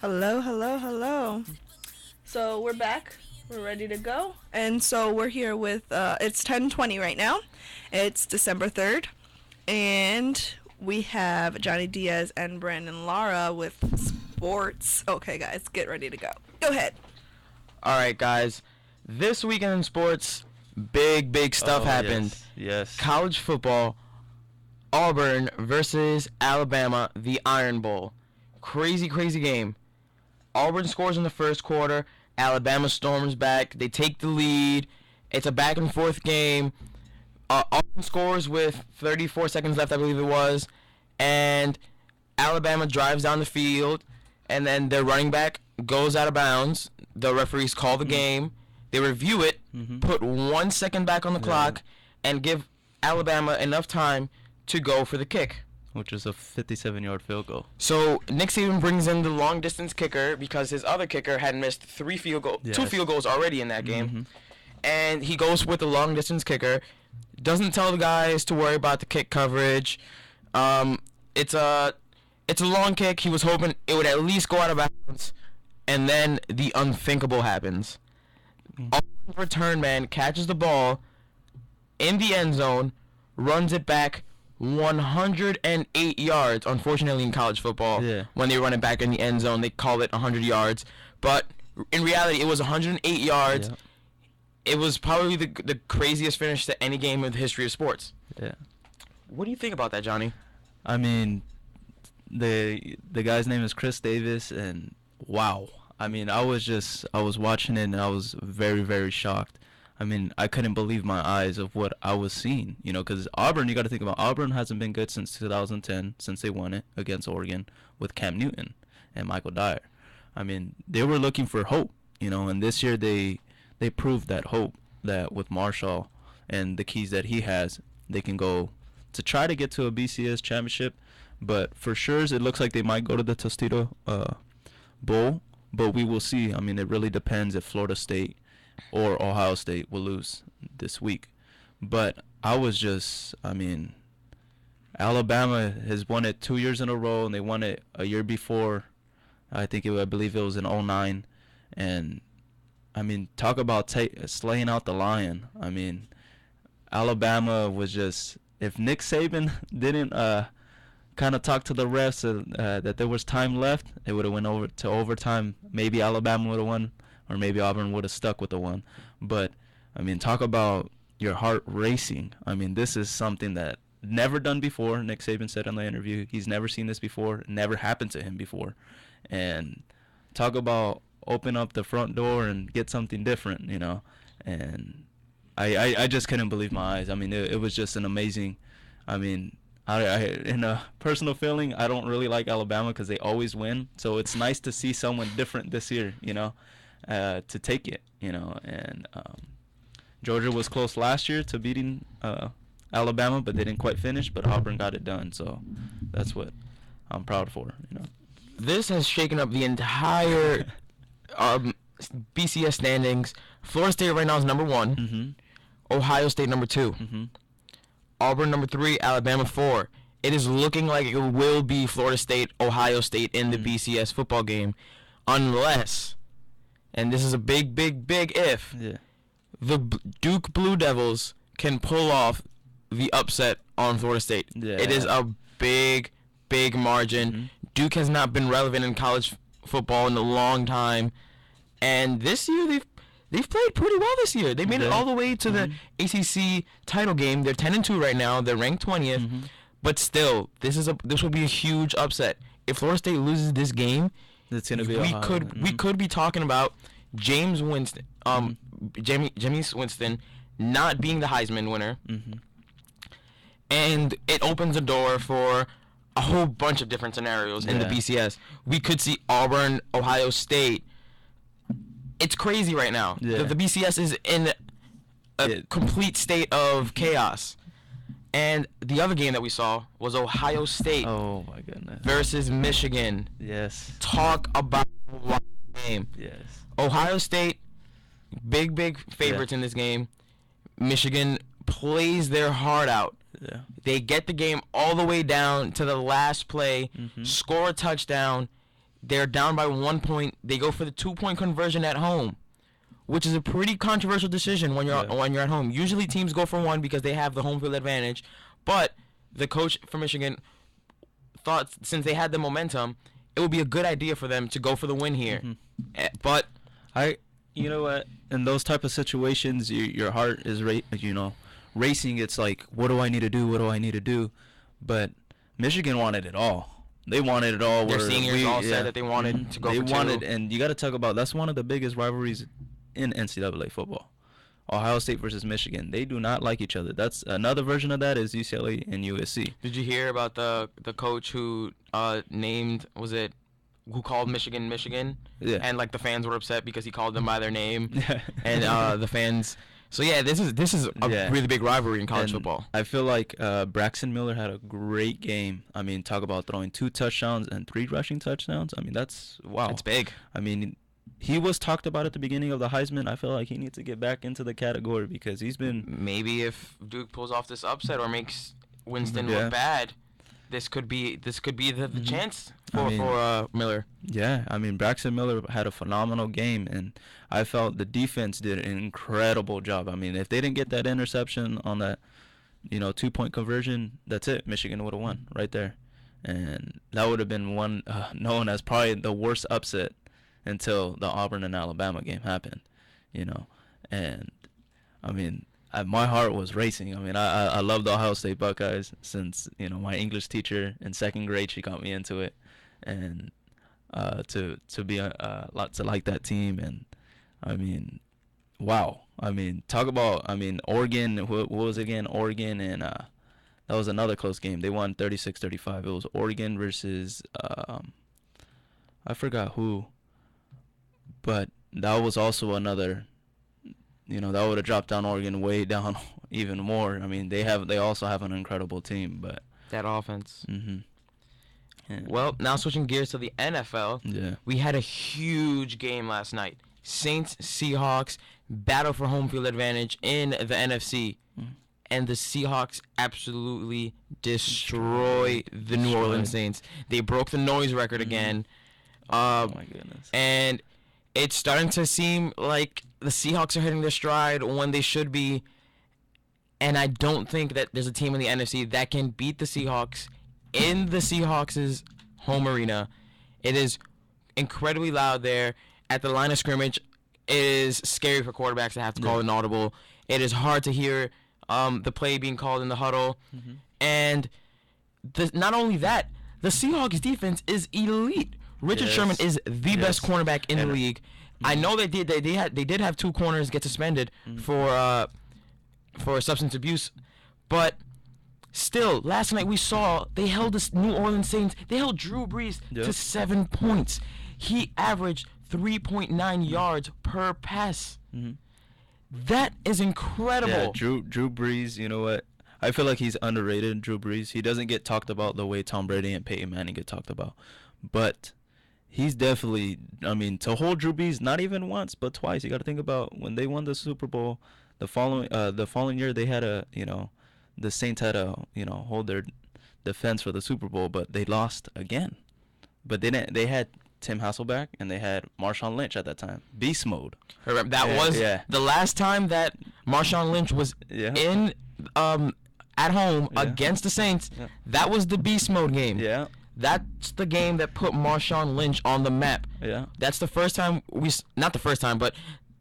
Hello, hello, hello. So we're back. We're ready to go. And so we're here with, it's 10:20 right now. It's December 3rd. And we have Johnny Diaz and Brandon Lara with sports. Okay, guys, get ready to go. Go ahead. All right, guys. This weekend in sports, big stuff happened. Yes. College football, Auburn versus Alabama, the Iron Bowl. Crazy game. Auburn scores in the first quarter. Alabama storms back. They take the lead. It's a back and forth game. Auburn scores with 34 seconds left, I believe it was. And Alabama drives down the field. And then their running back goes out of bounds. The referees call the game. They review it, put 1 second back on the clock, and give Alabama enough time to go for the kick. Which is a 57-yard field goal. So Nick Saban brings in the long distance kicker because his other kicker had missed two field goals already in that game. And he goes with the long distance kicker. Doesn't tell the guys to worry about the kick coverage. It's a long kick. He was hoping it would at least go out of bounds. And then the unthinkable happens. Auburn's return man catches the ball in the end zone, runs it back 108 yards. Unfortunately, in college football, when they run it back in the end zone, they call it 100 yards. But in reality, it was 108 yards. It was probably the craziest finish to any game in the history of sports. Yeah. What do you think about that, Johnny? I mean, the guy's name is Chris Davis, and wow. I mean, I was watching it, and I was very shocked. I mean, I couldn't believe my eyes of what I was seeing, because Auburn, you got to think about, Auburn hasn't been good since 2010, since they won it against Oregon with Cam Newton and Michael Dyer. I mean, they were looking for hope, and this year they proved that hope, that with Marshall and the keys that he has, they can go to try to get to a BCS championship. But for sure, it looks like they might go to the Tostitos Bowl, but we will see. I mean, it really depends if Florida State or Ohio State will lose this week. But Alabama has won it 2 years in a row, and they won it a year before. I believe it was in 2009. And, I mean, talk about slaying out the lion. I mean, Alabama was just, if Nick Saban didn't kind of talk to the refs that there was time left, it would have went over to overtime. Maybe Alabama would have won, or maybe Auburn would have stuck with the one. But, I mean, talk about your heart racing. I mean, this is something that never done before. Nick Saban said in the interview he's never seen this before. It never happened to him before. And talk about open up the front door and get something different, And I just couldn't believe my eyes. I mean, it was just an amazing, I mean, I in a personal feeling, I don't really like Alabama because they always win. So it's nice to see someone different this year, to take it, and Georgia was close last year to beating Alabama, but they didn't quite finish, but Auburn got it done, so that's what I'm proud for, This has shaken up the entire BCS standings. Florida State right now is number 1. Ohio State number 2. Auburn number 3, Alabama 4. It is looking like it will be Florida State, Ohio State in the BCS football game, unless, and this is a big if, the Duke Blue Devils can pull off the upset on Florida State. It is a big margin. Duke has not been relevant in college football in a long time, and this year they've played pretty well this year. They made it all the way to the ACC title game. They're 10-2 right now. They're ranked 20th, but still, this will be a huge upset. If Florida State loses this game, it's gonna be we could be talking about Jameis Winston not being the Heisman winner, and it opens a door for a whole bunch of different scenarios in the BCS. We could see Auburn, Ohio State. It's crazy right now. The BCS is in a complete state of chaos. And the other game that we saw was Ohio State versus Michigan. Yes. Talk about a wild game. Yes. Ohio State, big favorites in this game. Michigan plays their heart out. Yeah. They get the game all the way down to the last play, score a touchdown. They're down by 1 point. They go for the 2-point conversion at home, which is a pretty controversial decision when you're at home. Usually teams go for 1 because they have the home field advantage, but the coach for Michigan thought since they had the momentum, it would be a good idea for them to go for the win here. But you know what? In those type of situations, your heart is racing. It's like, what do I need to do? What do I need to do? But Michigan wanted it all. They wanted it all. Their seniors all said that they wanted to go for 2. They wanted, and you got to talk about, that's one of the biggest rivalries in NCAA football. Ohio State versus Michigan. They do not like each other. That's another version of that is UCLA and USC. Did you hear about the coach who who called Michigan? Yeah. And like the fans were upset because he called them by their name. And the fans. So yeah, this is a really big rivalry in college football. I feel like Braxton Miller had a great game. I mean, talk about throwing 2 touchdowns and 3 rushing touchdowns. I mean, that's wow. That's big. I mean, he was talked about at the beginning of the Heisman. I feel like he needs to get back into the category because he's been. Maybe if Duke pulls off this upset or makes Winston look bad, this could be the chance for Miller. Yeah, I mean, Braxton Miller had a phenomenal game, and I felt the defense did an incredible job. I mean, if they didn't get that interception on that, 2-point conversion, that's it. Michigan would have won right there, and that would have been one known as probably the worst upset until the Auburn and Alabama game happened, and I mean, my heart was racing. I mean, I love the Ohio State Buckeyes since, my English teacher in 2nd grade, she got me into it, and to like that team. And I mean, wow. I mean, talk about, Oregon, what was it again? Oregon, and that was another close game. They won 36-35. It was Oregon versus, I forgot who, but that was also another, that would have dropped down Oregon way down even more. I mean, they also have an incredible team, but that offense. Yeah. Well, now switching gears to the NFL. Yeah. We had a huge game last night. Saints Seahawks battle for home field advantage in the NFC, and the Seahawks absolutely destroy the New Orleans Saints. They broke the noise record again. Oh my goodness. And it's starting to seem like the Seahawks are hitting their stride when they should be. And I don't think that there's a team in the NFC that can beat the Seahawks in the Seahawks' home arena. It is incredibly loud there at the line of scrimmage. It is scary for quarterbacks to have to call an audible. It is hard to hear the play being called in the huddle. And not only that, the Seahawks defense is elite. Richard Sherman is the best cornerback in the league. I know they did have 2 corners get suspended for substance abuse, but still, last night we saw they held the New Orleans Saints. They held Drew Brees to 7 points. He averaged 3.9 yards per pass. That is incredible. Yeah, Drew Brees. You know what? I feel like he's underrated. Drew Brees. He doesn't get talked about the way Tom Brady and Peyton Manning get talked about, but he's definitely, to hold Drew Brees not even once but twice. You got to think about when they won the Super Bowl. The following year they had the Saints had to hold their defense for the Super Bowl, but they lost again. But they had Tim Hasselbeck and they had Marshawn Lynch at that time. Beast mode. That was the last time that Marshawn Lynch was in at home against the Saints. That was the beast mode game. Yeah. That's the game that put Marshawn Lynch on the map. Yeah. That's the first time not the first time, but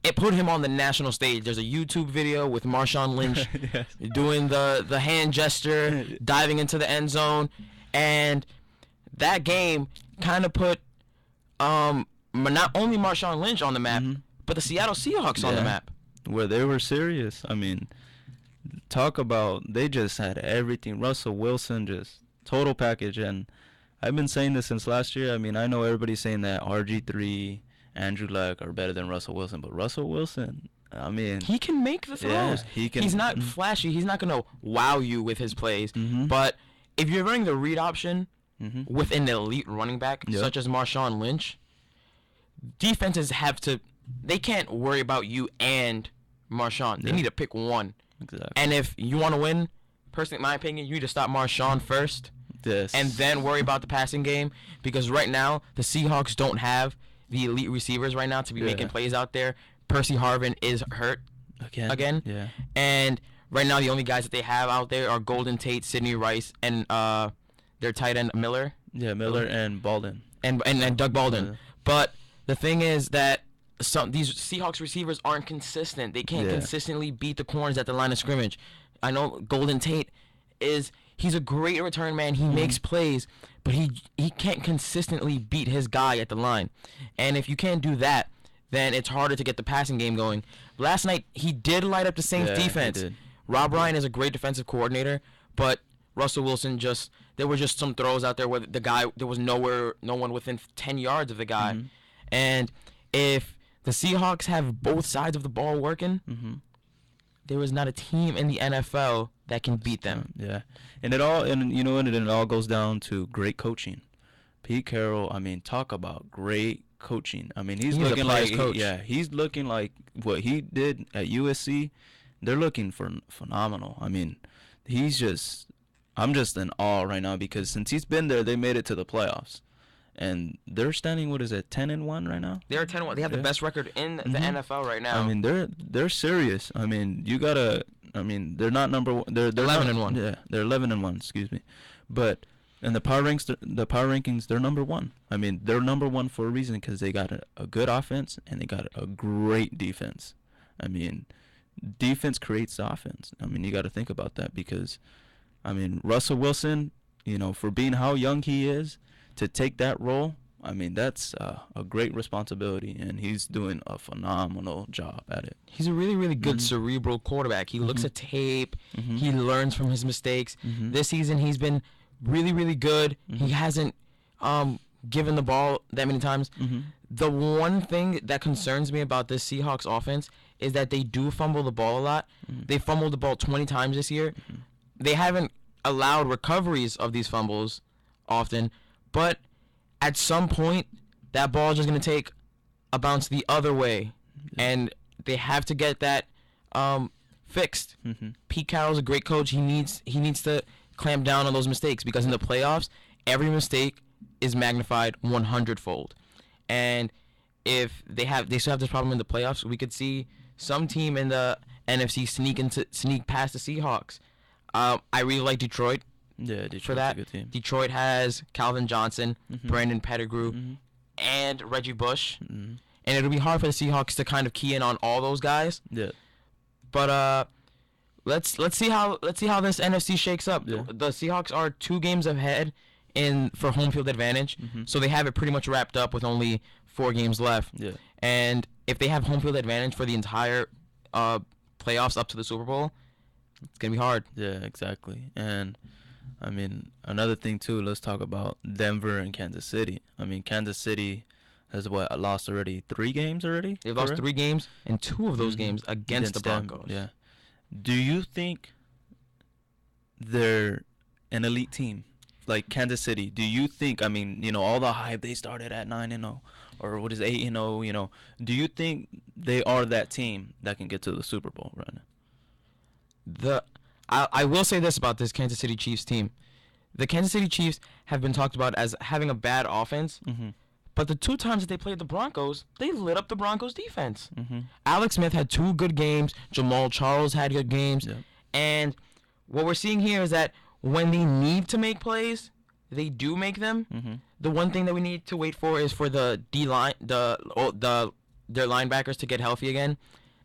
it put him on the national stage. There's a YouTube video with Marshawn Lynch doing the hand gesture, diving into the end zone, and that game kind of put not only Marshawn Lynch on the map, but the Seattle Seahawks on the map. Where they were serious. Talk about, they just had everything. Russell Wilson, just total package. And I've been saying this since last year. I know everybody's saying that RG3, Andrew Luck are better than Russell Wilson, but Russell Wilson, he can make the throws. He can. He's not flashy. He's not going to wow you with his plays. But if you're running the read option with an elite running back such as Marshawn Lynch, defenses they can't worry about you and Marshawn. They need to pick one. Exactly. And if you want to win, personally, in my opinion, you need to stop Marshawn first Yes. and then worry about the passing game, because right now the Seahawks don't have the elite receivers right now to be making plays out there. Percy Harvin is hurt again. Yeah. And right now the only guys that they have out there are Golden Tate, Sidney Rice, and their tight end Miller. Yeah, Miller and Baldwin. And Doug Baldwin. Yeah. But the thing is that these Seahawks receivers aren't consistent. They can't consistently beat the corners at the line of scrimmage. I know Golden Tate he's a great return man. He makes plays, but he can't consistently beat his guy at the line. And if you can't do that, then it's harder to get the passing game going. Last night he did light up the Saints defense. He did. Rob Ryan is a great defensive coordinator, but Russell Wilson there were just some throws out there where there was no one within 10 yards of the guy. And if the Seahawks have both sides of the ball working, there is not a team in the NFL that can beat them. Yeah, and it all goes down to great coaching. Pete Carroll, I mean, talk about great coaching. I mean, he's looking like he's looking like what he did at USC. They're looking for phenomenal. I mean, I'm just in awe right now because since he's been there, they made it to the playoffs. And they're standing, 10-1 right now? They're 10-1. They have the best record in the NFL right now. I mean, they're serious. I mean, they're not number one. They're 11-1. Yeah, they're 11-1. Excuse me, but in the power rankings, they're number one. I mean, they're number one for a reason because they got a good offense and they got a great defense. I mean, defense creates offense. I mean, you got to think about that because, I mean, Russell Wilson, for being how young he is, to take that role, I mean, that's a great responsibility, and he's doing a phenomenal job at it. He's a really, really good cerebral quarterback. He looks at tape. He learns from his mistakes. This season, he's been really, really good. He hasn't given the ball that many times. The one thing that concerns me about this Seahawks offense is that they do fumble the ball a lot. They fumbled the ball 20 times this year. They haven't allowed recoveries of these fumbles often, but at some point, that ball is just going to take a bounce the other way, and they have to get that fixed. Pete Carroll's a great coach. He needs to clamp down on those mistakes because in the playoffs, every mistake is magnified 100-fold. And if they still have this problem in the playoffs, we could see some team in the NFC sneak past the Seahawks. I really like Detroit. Yeah, Detroit's for that. a good team. Detroit has Calvin Johnson, Brandon Pettigrew, and Reggie Bush. And it'll be hard for the Seahawks to kind of key in on all those guys. Yeah. But let's see how this NFC shakes up. Yeah. The Seahawks are 2 games ahead for home field advantage, so they have it pretty much wrapped up with only 4 games left. Yeah. And if they have home field advantage for the entire playoffs up to the Super Bowl, it's gonna be hard. Yeah, exactly. And I mean, another thing too, let's talk about Denver and Kansas City. I mean, Kansas City has lost already 3 games already? They've lost 3 games, and 2 of those games against the Broncos. Yeah. Do you think they're an elite team? Like Kansas City, do you think, I mean, all the hype, they started at 9-0 or 8-0, do you think they are that team that can get to the Super Bowl right now? I will say this about this Kansas City Chiefs team. The Kansas City Chiefs have been talked about as having a bad offense, but the 2 times that they played the Broncos, they lit up the Broncos defense. Alex Smith had 2 good games. Jamal Charles had good games. Yeah. And what we're seeing here is that when they need to make plays, they do make them. The one thing that we need to wait for is for the D-line, their linebackers to get healthy again.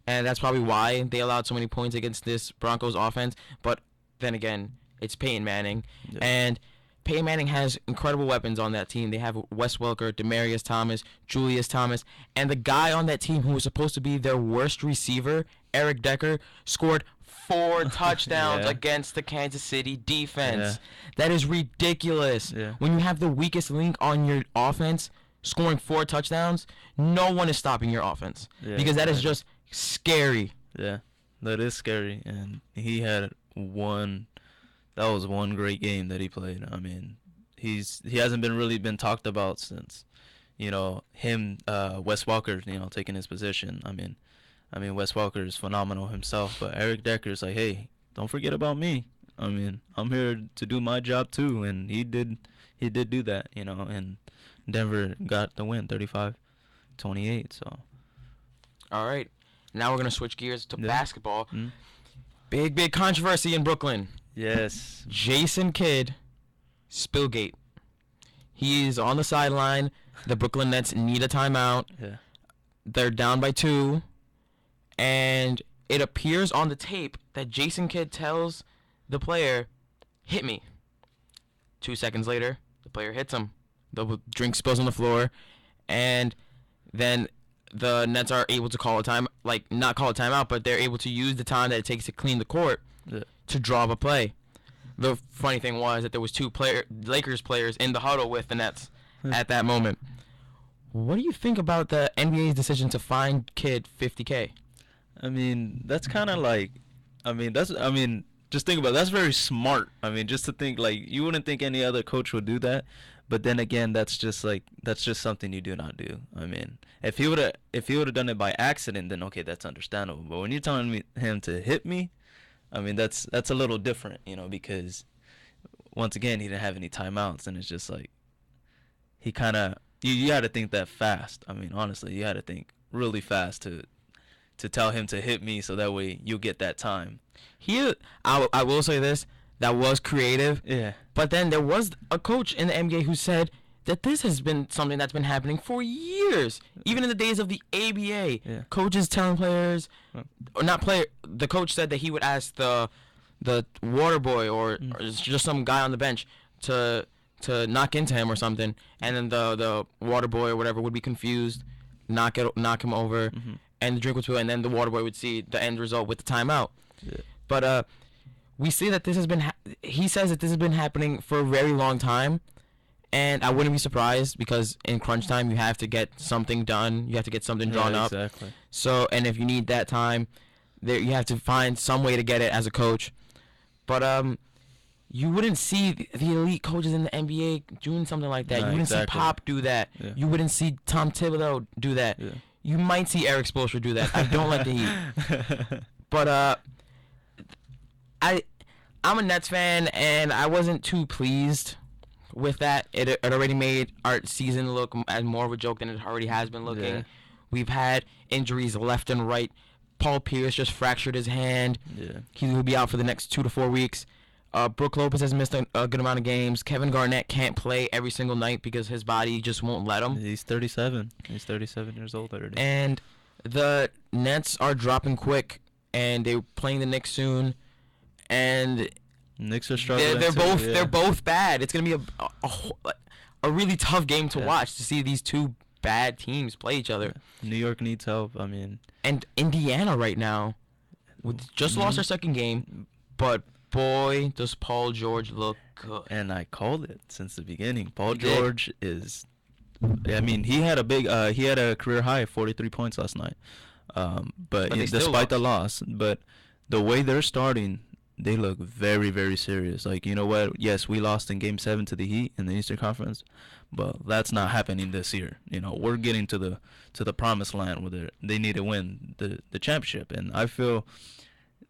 And that's probably why they allowed so many points against this Broncos offense. But then again, it's Peyton Manning. Yeah. And Peyton Manning has incredible weapons on that team. They have Wes Welker, Demaryius Thomas, Julius Thomas. And the guy on that team who was supposed to be their worst receiver, Eric Decker, scored 4 touchdowns against the Kansas City defense. That is ridiculous. When you have the weakest link on your offense scoring 4 touchdowns, no one is stopping your offense. Because that is just scary. Yeah, that is scary. And he had that was one great game that he played. I mean, he hasn't been talked about since, Wes Welker, taking his position. I mean, Wes Welker is phenomenal himself, but Eric Decker's like, hey, don't forget about me. I mean, I'm here to do my job too, and he did do that, you know, and Denver got the win, 35-28. So. All right, now we're gonna switch gears to Yeah. basketball. Mm. Big controversy in Brooklyn. Yes. Jason Kidd, Spillgate. He's on the sideline. The Brooklyn Nets need a timeout. Yeah. They're down by 2, and it appears on the tape that Jason Kidd tells the player, "Hit me." 2 seconds later, the player hits him. The drink spills on the floor, and then the Nets are able to call a time, like not call a timeout, but they're able to use the time that it takes to clean the court Yeah. to draw up a play. The funny thing was that there was 2 Lakers players in the huddle with the Nets at that moment. What do you think about the NBA's decision to fine Kidd $50K? I mean, that's kind of like, just think about it. That's very smart. I mean, just to think, like, you wouldn't think any other coach would do that, but then again, that's just something you do not do. I mean, if he would have done it by accident, then okay, that's understandable. But when you're telling him to hit me, I mean, that's a little different, you know, because once again, he didn't have any timeouts, and it's just like he kind of you got to think that fast. I mean, honestly, you got to think really fast to tell him to hit me, so that way you'll get that time. I will say this, that was creative. Yeah. But then there was a coach in the NBA who said that this has been something that's been happening for years. Even in the days of the ABA, Yeah. coaches telling players, or not player, the coach said that he would ask the water boy or just some guy on the bench to knock into him or something, and then the water boy or whatever would be confused, knock him over, and the drink would spill, and then the water boy would see the end result with the timeout. Yeah. But we see that this has been. He says that this has been happening for a very long time, and I wouldn't be surprised because in crunch time you have to get something done. You have to get something drawn up. Exactly. So, and if you need that time, there you have to find some way to get it as a coach. But you wouldn't see the elite coaches in the NBA doing something like that. Nah, You wouldn't exactly. see Pop do that. Yeah. You wouldn't see Tom Thibodeau do that. Yeah. You might see Eric Spoelstra do that. I don't like the Heat. But I'm a Nets fan, and I wasn't too pleased with that. It already made our season look as more of a joke than it already has been looking. Yeah. We've had injuries left and right. Paul Pierce just fractured his hand. Yeah. He will be out for the next 2 to 4 weeks. Brook Lopez has missed a good amount of games. Kevin Garnett can't play every single night because his body just won't let him. He's 37. He's 37 years old already. And the Nets are dropping quick, and they're playing the Knicks soon. And Knicks are struggling. they're both bad. It's gonna be a really tough game to watch to see these two bad teams play each other. New York needs help. I mean, And Indiana right now just lost their second game, but boy does Paul George look good. and I called it since the beginning. Paul You did. George is. I mean, he had a career high, 43 points last night. But they still despite the loss, but the way they're starting, they look very, very serious. Like, you know what? Yes, we lost in Game 7 to the Heat in the Eastern Conference, but that's not happening this year. You know, we're getting to the promised land where they need to win the championship. And I feel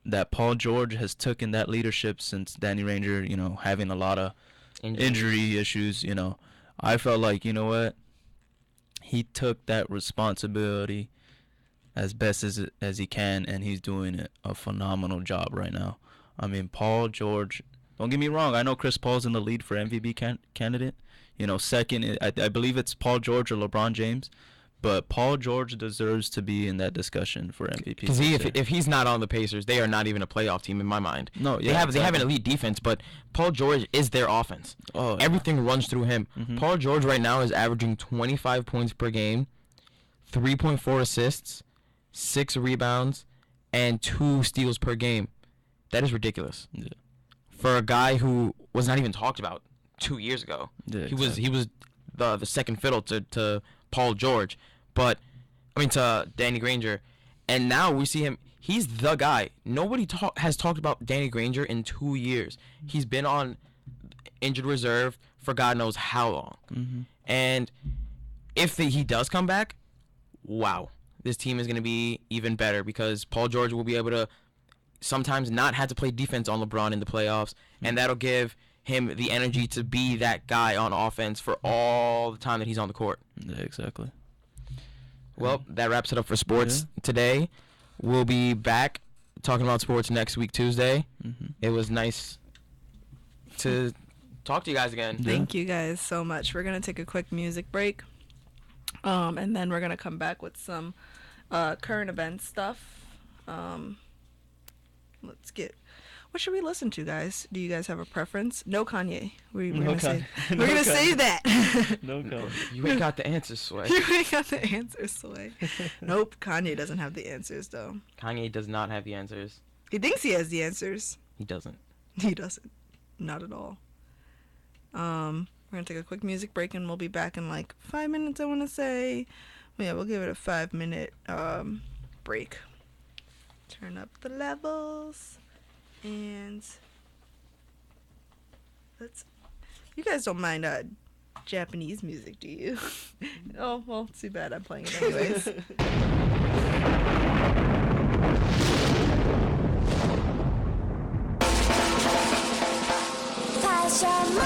that Paul George has taken that leadership since Danny Ranger, you know, having a lot of injury issues. You know, I felt like, you know what? He took that responsibility as best as he can, and he's doing a phenomenal job right now. I mean, Paul George, don't get me wrong, I know Chris Paul's in the lead for MVP candidate. You know, second, I believe it's Paul George or LeBron James, but Paul George deserves to be in that discussion for MVP. Because if he's not on the Pacers, they are not even a playoff team in my mind. No, they yeah, have exactly. an elite defense, but Paul George is their offense. Oh, yeah. Everything runs through him. Mhm. Paul George right now is averaging 25 points per game, 3.4 assists, 6 rebounds, and 2 steals per game. That is ridiculous. Yeah. For a guy who was not even talked about 2 years ago. Yeah, He was the second fiddle to Paul George, but I mean to Danny Granger, and now we see him. He's the guy. Nobody has talked about Danny Granger in 2 years. He's been on injured reserve for God knows how long. Mm-hmm. And if he does come back, wow, this team is going to be even better because Paul George will be able to sometimes not have to play defense on LeBron in the playoffs, and that'll give him the energy to be that guy on offense for all the time that he's on the court. Yeah, exactly. Well, that wraps it up for sports today. We'll be back talking about sports next week, Tuesday. It was nice to talk to you guys again. Thank you guys so much. We're going to take a quick music break. And then we're going to come back with some current event stuff. What should we listen to, guys? Do you guys have a preference? No Kanye. We're gonna say that. No Kanye. You ain't got the answers, Sway. You ain't got the answers, Sway. Nope, Kanye doesn't have the answers, though. Kanye does not have the answers. He thinks he has the answers. He doesn't. He doesn't. Not at all. We're gonna take a quick music break, and we'll be back in like 5 minutes, I want to say. Yeah, we'll give it a 5-minute break. Turn up the levels. And you guys don't mind Japanese music, do you? Oh, well, too bad. I'm playing it anyways. 最初の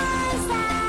さ